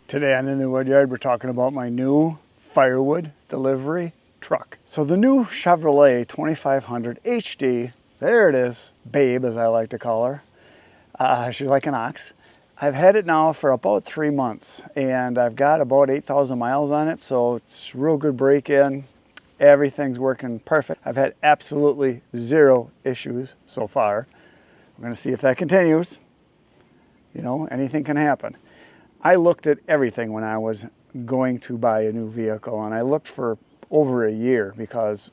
Today on In the Woodyard, we're talking about my new Firewood delivery truck. So the new Chevrolet 2500 HD, there it is, babe as I like to call her. She's like an ox. I've had it now for about 3 months and I've got about 8,000 miles on it, so it's real good break-in. Everything's working perfect. I've had absolutely zero issues so far. We're gonna see if that continues. You know, anything can happen. I looked at everything when I was going to buy a new vehicle, and I looked for over a year because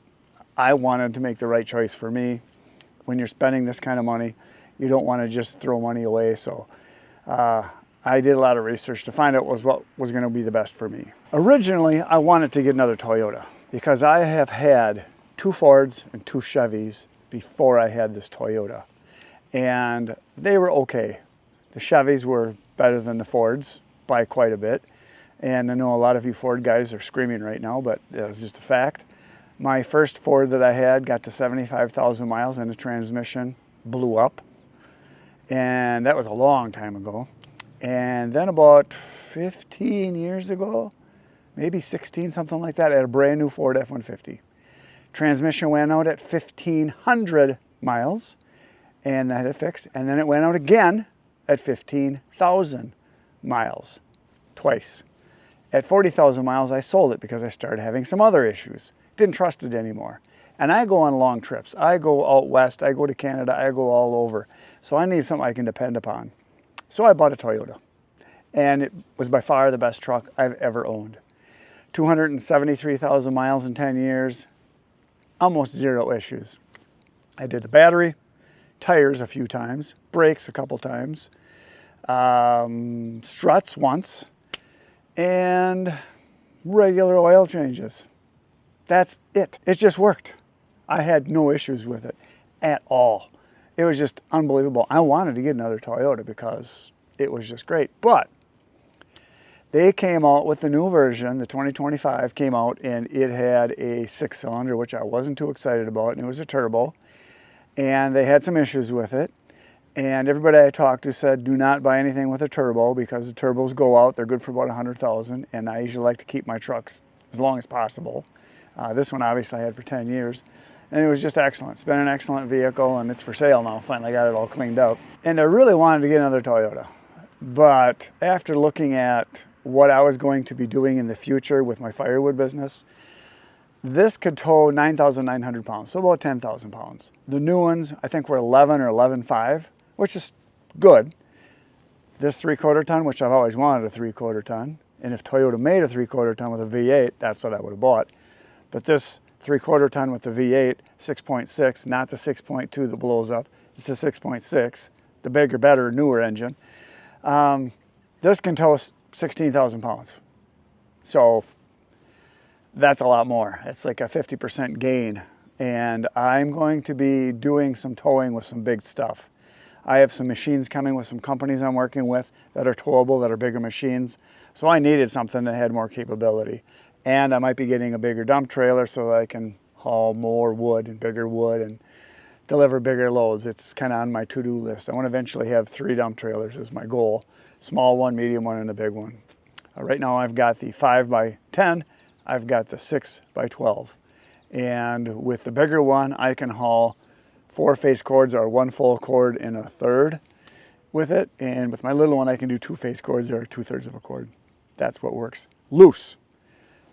I wanted to make the right choice for me. When you're spending this kind of money, you don't want to just throw money away. So I did a lot of research to find out what was going to be the best for me. Originally, I wanted to get another Toyota because I have had 2 Fords and 2 Chevys before I had this Toyota, and they were okay. The Chevys were better than the Fords by quite a bit. And I know a lot of you Ford guys are screaming right now, but it's just a fact. My first Ford that I had got to 75,000 miles and the transmission blew up. And that was a long time ago. And then about 15 years ago, maybe 16, something like that, I had a brand new Ford F-150. Transmission went out at 1,500 miles and I had it fixed. And then it went out again at 15,000 miles, twice. At 40,000 miles, I sold it because I started having some other issues. Didn't trust it anymore. And I go on long trips. I go out west, I go to Canada, I go all over. So I need something I can depend upon. So I bought a Toyota. And it was by far the best truck I've ever owned. 273,000 miles in 10 years, almost zero issues. I did the battery, tires a few times, brakes a couple times, struts once, and regular oil changes. That's it. It just worked. I had no issues with it at all. It was just unbelievable. I wanted to get another Toyota because it was just great. But they came out with the new version, the 2025 came out, and it had a 6-cylinder, which I wasn't too excited about, and it was a turbo. And they had some issues with it. And everybody I talked to said, do not buy anything with a turbo because the turbos go out. They're good for about 100,000. And I usually like to keep my trucks as long as possible. This one obviously I had for 10 years. And it was just excellent. It's been an excellent vehicle and it's for sale now. Finally got it all cleaned up. And I really wanted to get another Toyota. But after looking at what I was going to be doing in the future with my firewood business, this could tow 9,900 pounds, so about 10,000 pounds. The new ones, I think were 11 or 11.5, which is good. This 3/4 ton, which I've always wanted a 3/4 ton, and if Toyota made a 3/4 ton with a V8, that's what I would have bought. But this 3/4 ton with the V8, 6.6, not the 6.2 that blows up, it's the 6.6, the bigger, better, newer engine. This can tow 16,000 pounds. So that's a lot more. It's like a 50% gain. And I'm going to be doing some towing with some big stuff. I have some machines coming with some companies I'm working with that are towable, that are bigger machines. So I needed something that had more capability. And I might be getting a bigger dump trailer so that I can haul more wood and deliver bigger loads. It's kind of on my to-do list. I want to eventually have 3 dump trailers is my goal. Small one, medium one, and a big one. Right now I've got the 5x10, I've got the 6x12. And with the bigger one, I can haul 4 face cords or 1 full cord and 1/3 with it. And with my little one, I can do 2 face cords or 2/3 of a cord. That's what works. Loose.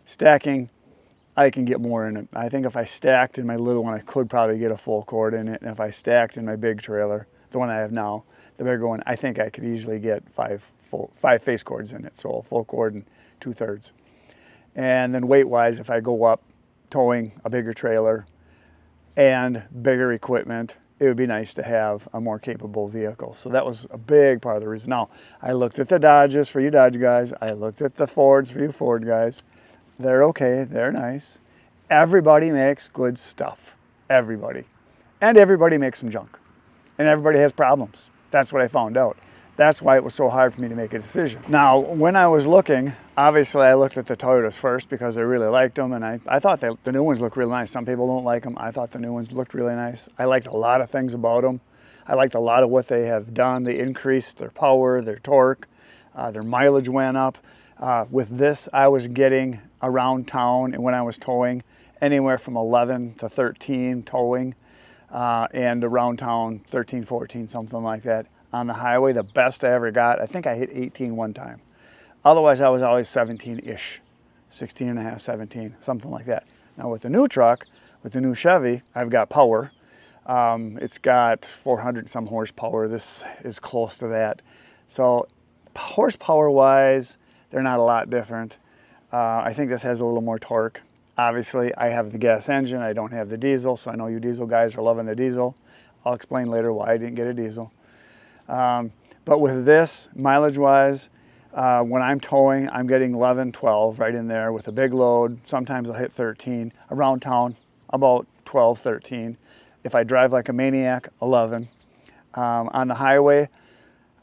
Stacking, I can get more in it. I think if I stacked in my little one, I could probably get a full cord in it. And if I stacked in my big trailer, the one I have now, the bigger one, I think I could easily get 5 face cords in it. So a full cord and 2/3. And then weight-wise, if I go up towing a bigger trailer and bigger equipment, it would be nice to have a more capable vehicle. So that was a big part of the reason. Now, I looked at the Dodges for you Dodge guys. I looked at the Fords for you Ford guys. They're okay. They're nice. Everybody makes good stuff. Everybody. And everybody makes some junk. And everybody has problems. That's what I found out. That's why it was so hard for me to make a decision. Now, when I was looking, obviously I looked at the Toyotas first because I really liked them, and I thought the new ones look really nice. Some people don't like them. I thought the new ones looked really nice. I liked a lot of things about them. I liked a lot of what they have done. They increased their power, their torque, their mileage went up. With this, I was getting around town, and when I was towing, anywhere from 11 to 13 towing, and around town 13, 14, something like that. On the highway, the best I ever got, I think I hit 18 one time. Otherwise, I was always 17-ish, 16 and a half, 17, something like that. Now with the new truck, with the new Chevy, I've got power. It's got 400 some horsepower. This is close to that. So horsepower wise, they're not a lot different. I think this has a little more torque. Obviously, I have the gas engine. I don't have the diesel, so I know you diesel guys are loving the diesel. I'll explain later why I didn't get a diesel. But with this, mileage-wise, when I'm towing, I'm getting 11, 12 right in there with a big load. Sometimes I'll hit 13. Around town, about 12, 13. If I drive like a maniac, 11. On the highway,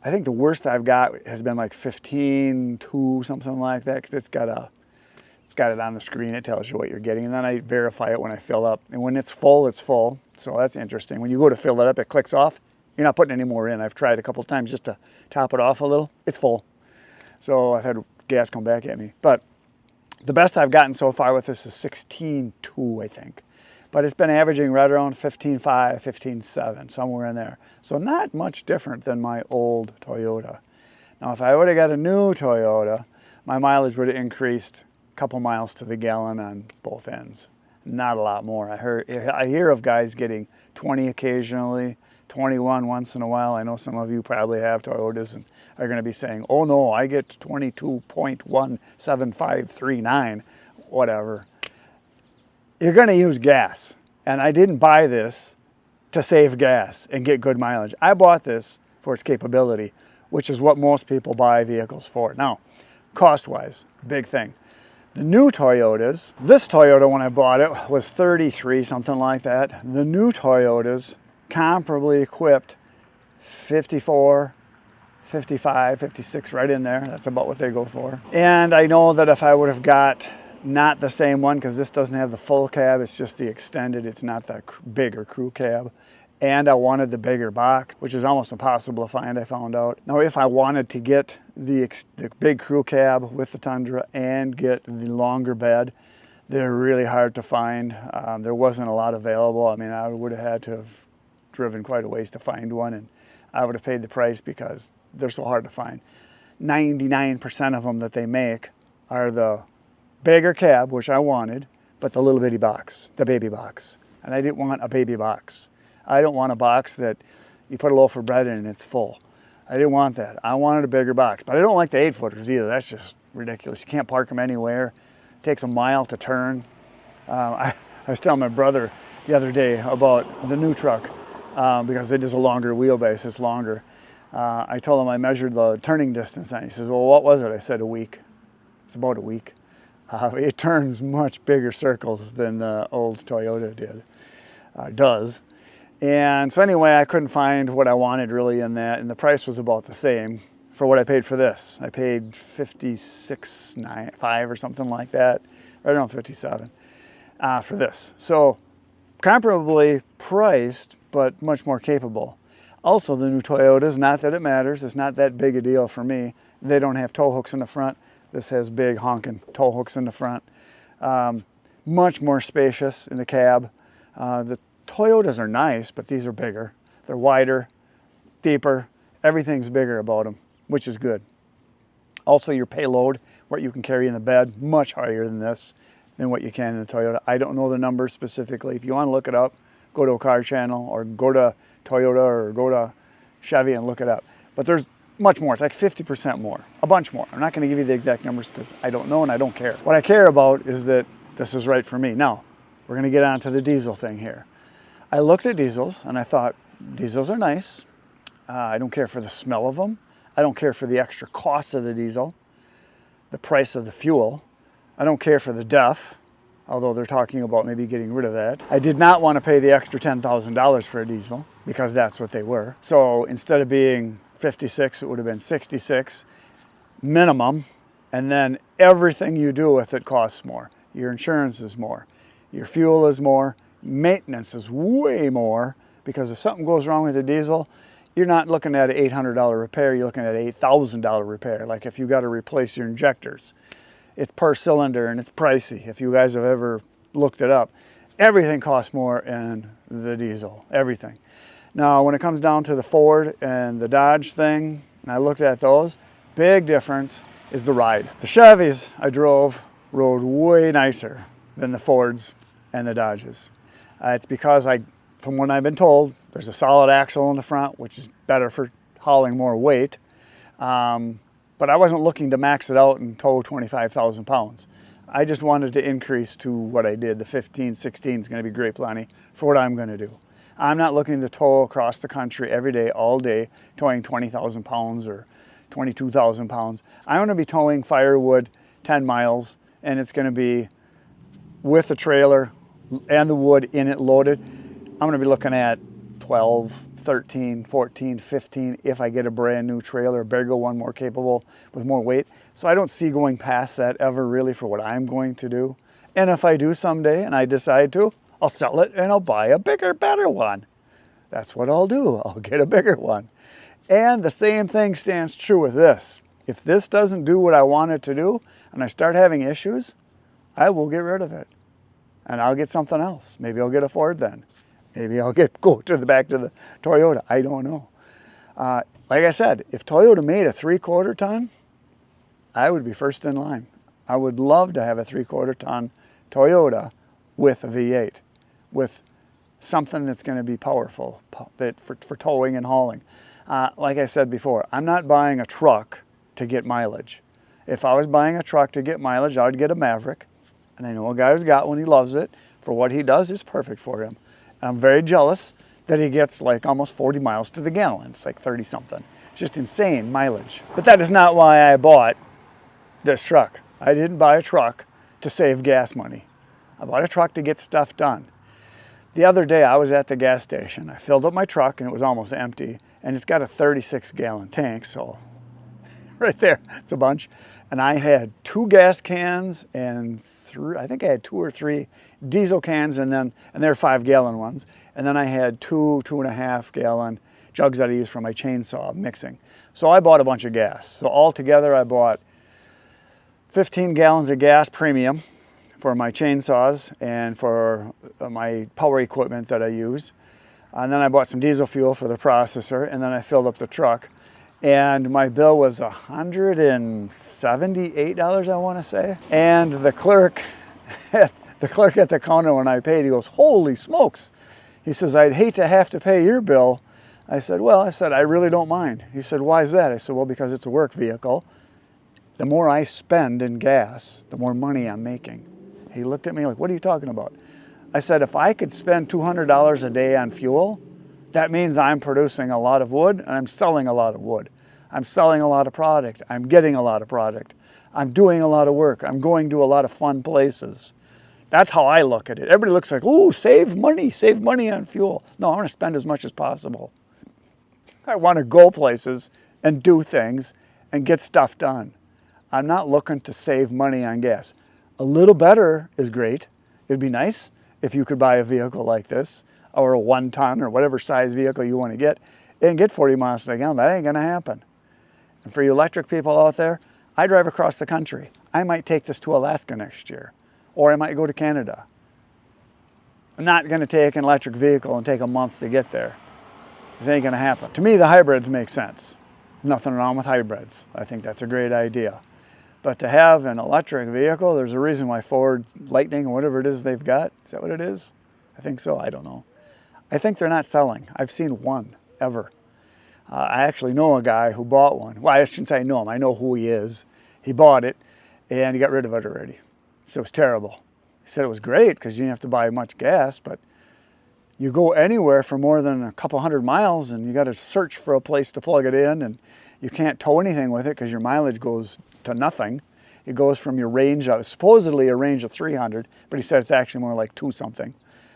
I think the worst I've got has been like 15, 2, something like that, because it's got it on the screen. It tells you what you're getting, and then I verify it when I fill up. And when it's full, it's full. So that's interesting. When you go to fill it up, it clicks off. You're not putting any more in. I've tried a couple times just to top it off a little. It's full. So I've had gas come back at me. But the best I've gotten so far with this is 16.2, I think. But it's been averaging right around 15.5, 15.7, somewhere in there. So not much different than my old Toyota. Now, if I would have got a new Toyota, my mileage would have increased a couple miles to the gallon on both ends. Not a lot more. I hear of guys getting 20 occasionally, 21 once in a while. I know some of you probably have Toyotas and are going to be saying, oh no, I get 22.17539, whatever. You're going to use gas. And I didn't buy this to save gas and get good mileage. I bought this for its capability, which is what most people buy vehicles for. Now, cost-wise, big thing. The new Toyotas, this Toyota when I bought it was 33, something like that. The new Toyotas, comparably equipped, 54, 55, 56, right in there. That's about what they go for. And I know that if I would have got not the same one, because this doesn't have the full cab, it's just the extended, it's not the bigger crew cab. And I wanted the bigger box, which is almost impossible to find, I found out. Now, if I wanted to get the big crew cab with the Tundra and get the longer bed, they're really hard to find. There wasn't a lot available. I mean, I would have had to have driven quite a ways to find one, and I would have paid the price because they're so hard to find. 99% of them that they make are the bigger cab, which I wanted, but the little bitty box, the baby box. And I didn't want a baby box. I don't want a box that you put a loaf of bread in and it's full. I didn't want that. I wanted a bigger box, but I don't like the 8-footers either. That's just ridiculous. You can't park them anywhere. It takes a mile to turn. I was telling my brother the other day about the new truck because it is a longer wheelbase, it's longer. I told him I measured the turning distance and he says, well, what was it? I said a week. It's about a week. It turns much bigger circles than the old Toyota does. And so anyway, I couldn't find what I wanted really in that, and the price was about the same for what I paid for this. I paid $56.95 or something like that, right around 57 for this. So comparably priced, but much more capable. Also, the new Toyotas, not that it matters, it's not that big a deal for me. They don't have tow hooks in the front. This has big honking tow hooks in the front. Much more spacious in the cab. The Toyotas are nice, but these are bigger. They're wider, deeper. Everything's bigger about them, which is good. Also, your payload, what you can carry in the bed, much higher than this, than what you can in the Toyota. I don't know the numbers specifically. If you want to look it up, go to a car channel or go to Toyota or go to Chevy and look it up. But there's much more. It's like 50% more, a bunch more. I'm not going to give you the exact numbers because I don't know and I don't care. What I care about is that this is right for me. Now, we're going to get on to the diesel thing here. I looked at diesels and I thought, diesels are nice. I don't care for the smell of them. I don't care for the extra cost of the diesel, the price of the fuel. I don't care for the DEF, although they're talking about maybe getting rid of that. I did not want to pay the extra $10,000 for a diesel because that's what they were. So instead of being 56, it would have been 66 minimum, and then everything you do with it costs more. Your insurance is more, your fuel is more, maintenance is way more, because if something goes wrong with the diesel, you're not looking at an $800 repair, you're looking at an $8,000 repair. Like if you got to replace your injectors, it's per cylinder and it's pricey. If you guys have ever looked it up, everything costs more in the diesel, everything. Now, when it comes down to the Ford and the Dodge thing, and I looked at those, big difference is the ride. The Chevys I rode way nicer than the Fords and the Dodges. It's because from what I've been told, there's a solid axle in the front, which is better for hauling more weight. But I wasn't looking to max it out and tow 25,000 pounds. I just wanted to increase to what I did. The 15, 16 is going to be great plenty for what I'm going to do. I'm not looking to tow across the country every day, all day, towing 20,000 pounds or 22,000 pounds. I'm going to be towing Firewood 10 miles, and it's going to be with the trailer and the wood in it loaded. I'm going to be looking at 12, 13, 14, 15 if I get a brand new trailer, a bigger one, more capable with more weight. So I don't see going past that ever really for what I'm going to do. And if I do someday and I decide to, I'll sell it and I'll buy a bigger, better one. That's what I'll do. I'll get a bigger one. And the same thing stands true with this. If this doesn't do what I want it to do and I start having issues, I will get rid of it. And I'll get something else. Maybe I'll get a Ford then. Maybe I'll go back to the Toyota. I don't know. Like I said, if Toyota made a 3/4 ton, I would be first in line. I would love to have a 3/4 ton Toyota with a V8, with something that's going to be powerful for towing and hauling. Like I said before, I'm not buying a truck to get mileage. If I was buying a truck to get mileage, I would get a Maverick. And I know a guy who's got one, he loves it. For what he does, it's perfect for him. And I'm very jealous that he gets like almost 40 miles to the gallon. It's like 30 something. It's just insane mileage. But that is not why I bought this truck. I didn't buy a truck to save gas money. I bought a truck to get stuff done. The other day I was at the gas station. I filled up my truck and it was almost empty. And it's got a 36-gallon tank, so right there, it's a bunch. And I had 2 gas cans and I think I had 2 or 3 diesel cans, and they're 5-gallon ones. And then I had 2 2.5-gallon jugs that I use for my chainsaw mixing. So I bought a bunch of gas. So altogether I bought 15 gallons of gas premium for my chainsaws and for my power equipment that I used. And then I bought some diesel fuel for the processor, and then I filled up the truck. And my bill was $178, I want to say. And the clerk at the counter when I paid, he goes, "Holy smokes." He says, "I'd hate to have to pay your bill." I said, "Well," I said, "I really don't mind." He said, "Why is that?" I said, "Well, because it's a work vehicle. The more I spend in gas, the more money I'm making." He looked at me like, "What are you talking about?" I said, "If I could spend $200 a day on fuel, that means I'm producing a lot of wood and I'm selling a lot of wood. I'm selling a lot of product. I'm getting a lot of product. I'm doing a lot of work. I'm going to a lot of fun places." That's how I look at it. Everybody looks like, "Ooh, save money on fuel." No, I want to spend as much as possible. I want to go places and do things and get stuff done. I'm not looking to save money on gas. A little better is great. It'd be nice if you could buy a vehicle like this, or a 1-ton or whatever size vehicle you want to get, and get 40 miles to the gallon. That ain't going to happen. And for you electric people out there, I drive across the country. I might take this to Alaska next year, or I might go to Canada. I'm not going to take an electric vehicle and take a month to get there. This ain't going to happen. To me, the hybrids make sense. Nothing wrong with hybrids. I think that's a great idea. But to have an electric vehicle, there's a reason why Ford Lightning or whatever it is they've got. Is that what it is? I think so. I don't know. I think they're not selling. I've seen one ever. I actually know a guy who bought one. Well, I shouldn't say I know him. I know who he is. He bought it and he got rid of it already. So it was terrible. He said it was great because you didn't have to buy much gas, but you go anywhere for more than a couple 100 miles and you got to search for a place to plug it in, and you can't tow anything with it because your mileage goes to nothing. It goes from your range of, supposedly a range of 300, but he said it's actually more like 2 something.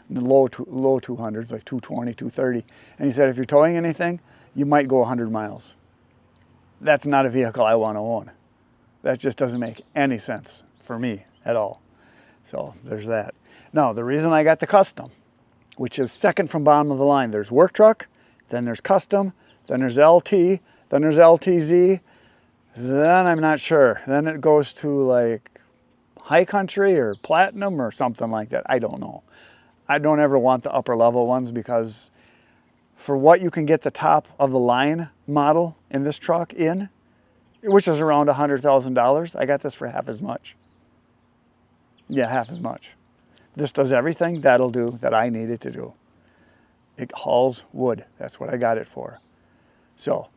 In the low 200s, like 220, 230. And he said if you're towing anything, you might go 100 miles. That's not a vehicle I want to own. That just doesn't make any sense for me at all. So there's that. Now, the reason I got the Custom, which is second from bottom of the line, there's work truck, then there's Custom, then there's LT, then there's LTZ, then I'm not sure. Then it goes to like high country or platinum or something like that. I don't know. I don't ever want the upper level ones because for what you can get the top of the line model in this truck in, which is around $100,000, I got this for half as much. Yeah, half as much. This does everything that'll do that I need it to do. It hauls wood. That's what I got it for. So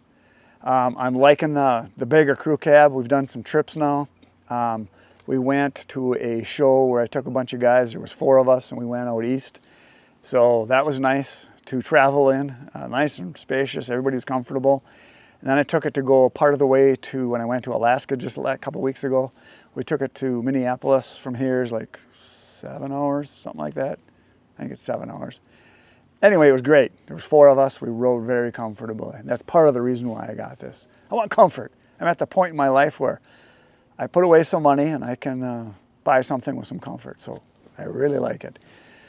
I'm liking the bigger crew cab. We've done some trips now. We went to a show where I took a bunch of guys. There was 4 of us, and we went out east. So that was nice to travel in, nice and spacious. Everybody was comfortable. And then I took it to go part of the way to when I went to Alaska just a couple weeks ago. We took it to Minneapolis from here is like 7 hours, something like that. I think it's 7 hours. Anyway, it was great. There was 4 of us. We rode very comfortably. And that's part of the reason why I got this. I want comfort. I'm at the point in my life where I put away some money and I can buy something with some comfort. So I really like it.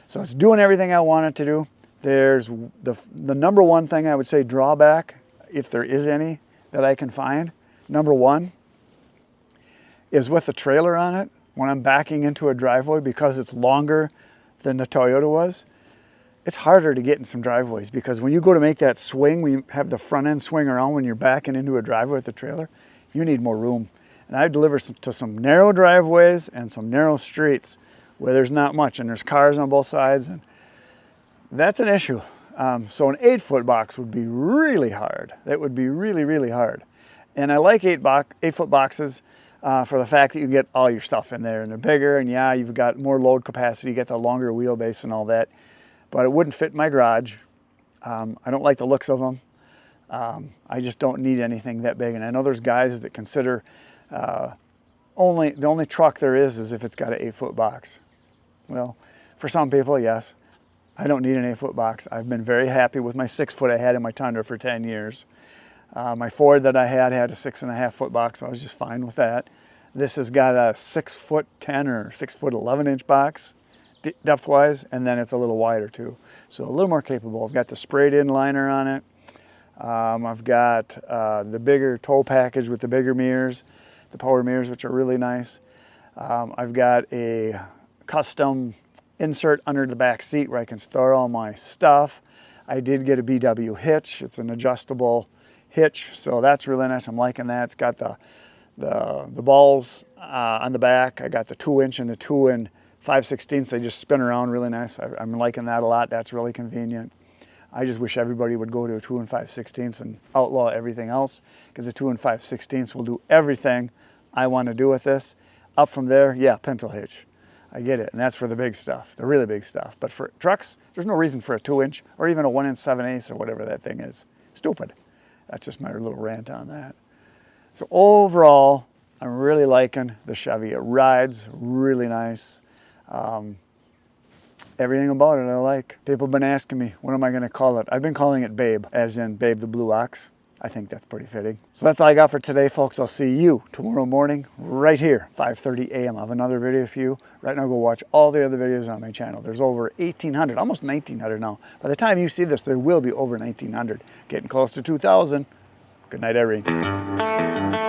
So it's doing everything I want it to do. There's the number one thing I would say drawback, if there is any that I can find, number one is with the trailer on it. When I'm backing into a driveway, because it's longer than the Toyota was, it's harder to get in some driveways because when you go to make that swing, when you have the front end swing around when you're backing into a driveway with the trailer, you need more room. And I deliver to some narrow driveways and some narrow streets where there's not much and there's cars on both sides, and that's an issue. So an 8-foot box would be really hard. That would be really, really hard. And I like 8-foot boxes for the fact that you can get all your stuff in there, and they're bigger, and yeah, you've got more load capacity, you get the longer wheelbase and all that, but it wouldn't fit in my garage. I don't like the looks of them. I just don't need anything that big, and I know there's guys that consider the only truck there is if it's got an 8-foot box. Well, for some people, yes. I don't need an 8-foot box. I've been very happy with my 6-foot I had in my Tundra for 10 years. My Ford that I had a 6.5-foot box. So I was just fine with that. This has got a 6'10" or 6'11" box depth-wise, and then it's a little wider too. So a little more capable. I've got the sprayed-in liner on it. I've got the bigger tow package with the bigger mirrors, the power mirrors, which are really nice. I've got a custom insert under the back seat where I can store all my stuff. I did get a BW hitch. It's an adjustable hitch, so that's really nice. I'm liking that. It's got the balls on the back. I got the 2-inch and the 2 5/16. They just spin around really nice. I'm liking that a lot. That's really convenient. I just wish everybody would go to a 2 5/16 and outlaw everything else, because the 2 5/16 will do everything I want to do with this. Up from there, yeah, pintle hitch. I get it, and that's for the big stuff, the really big stuff. But for trucks, there's no reason for a 2-inch or even a 1 7/8 or whatever that thing is. Stupid. That's just my little rant on that. So overall, I'm really liking the Chevy. It rides really nice. Everything about it I like. People have been asking me, what am I going to call it? I've been calling it Babe, as in Babe the Blue Ox. I think that's pretty fitting. So that's all I got for today, folks. I'll see you tomorrow morning right here, 5:30 a.m. I have another video for you. Right now, go watch all the other videos on my channel. There's over 1,800, almost 1,900 now. By the time you see this, there will be over 1,900. Getting close to 2,000. Good night, Irene.